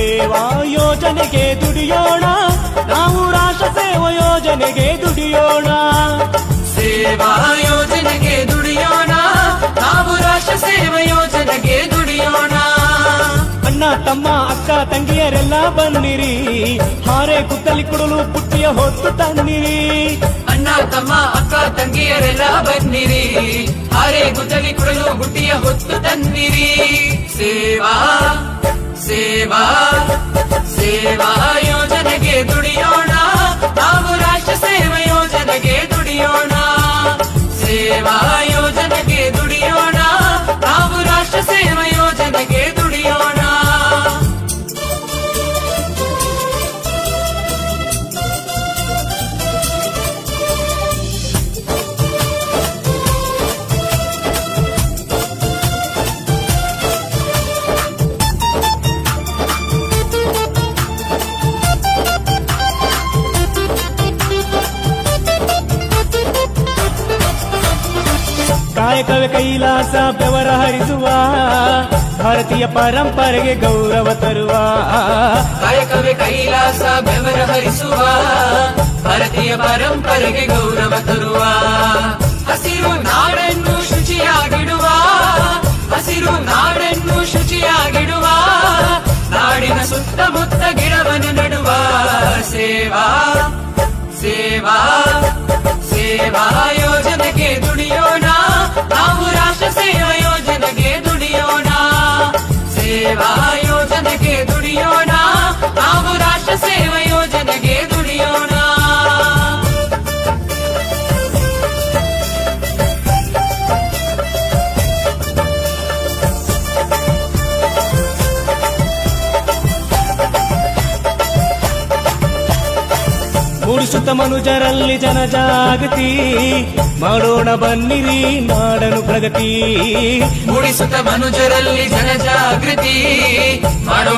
ಸೇವಾ ಯೋಜನೆಗೆ ದುಡಿಯೋಣ, ನಾವು ರಾಷ್ಟ್ರ ಸೇವಾ ಯೋಜನೆಗೆ ದುಡಿಯೋಣ. ಸೇವಾ ಯೋಜನೆಗೆ ದುಡಿಯೋಣ, ನಾವು ರಾಷ್ಟ್ರ ಸೇವಾ ಯೋಜನೆಗೆ ದುಡಿಯೋಣ. ಅಣ್ಣ ತಮ್ಮ ಅಕ್ಕ ತಂಗಿಯರೆಲ್ಲ ಬನ್ನಿರಿ, ಹಾರೆ ಗುದ್ದಲಿ ಕೊಡಲು ಪುಟ್ಟಿಯ ಹೊತ್ತು ತನ್ನಿರಿ. ಅಣ್ಣ ತಮ್ಮ ಅಕ್ಕ ತಂಗಿಯರೆಲ್ಲ ಬನ್ನಿರಿ, ಹಾರೆ ಗುದ್ದಲಿ ಕೊಡಲು ಬುಟ್ಟಿಯ ಹೊತ್ತು ತನ್ನಿರಿ. ಸೇವಾ ಸೇವಾ ಸೇವಾ ಯೋಜನೆಗೆ ದುಡಿಯೋಣ, ನಾವು ರಾಷ್ಟ್ರ ಸೇವಾ ಯೋಜನೆಗೆ ದುಡಿಯೋಣ. ಸೇವಾ ಯೋಜನೆಗೆ ದುಡಿಯೋಣ, ನಾವು ರಾಷ್ಟ್ರ ಸೇವಾ ಯೋಜನೆಗೆ ದುಡಿಯೋಣ. ಕಾಯಕವೇ ಕೈಲಾಸ ಬೆವರ ಹರಿಸುವ, ಭಾರತೀಯ ಪರಂಪರೆಗೆ ಗೌರವ ತರುವ. ಕಾಯಕವೇ ಕೈಲಾಸ ಬೆವರ ಹರಿಸುವ, ಭಾರತೀಯ ಪರಂಪರೆಗೆ ಗೌರವ ತರುವ. ಹಸಿರು ನಾಡನ್ನು ಶುಚಿಯಾಗಿಡುವ, ಹಸಿರು ನಾಡನ್ನು ಶುಚಿಯಾಗಿಡುವ, ನಾಡಿನ ಸುತ್ತಮುತ್ತ ಗಿಡವನ್ನು ನೆಡುವ. ಸೇವಾ ಸೇವಾ ಸೇವಾ ಯೋಜನೆಗೆ ದುಡಿಯೋಣ, ನಾವು ರಾಷ್ಟ್ರ ಸೇವಾ ಯೋಜನೆಗೆ ದುಡಿಯೋಣ. ಸೇವಾ ಯೋಜನೆಗೆ ದುಡಿಯೋಣ, ನಾವು ರಾಷ್ಟ್ರ ಸೇವಾ ಯೋಜನೆಗೆ ದುಡಿಯೋಣ. ಮೂಡಿಸುತ್ತ ಮನುಜರಲ್ಲಿ ಜನಜಾಗೃತಿ, ಮಾಡೋಣ ಬನ್ನಿರಿ ನಾಡನು ಪ್ರಗತಿ. ಮೂಡಿಸುತ್ತ ಮನುಜರಲ್ಲಿ ಜನಜಾಗೃತಿ, ಮಾಡೋ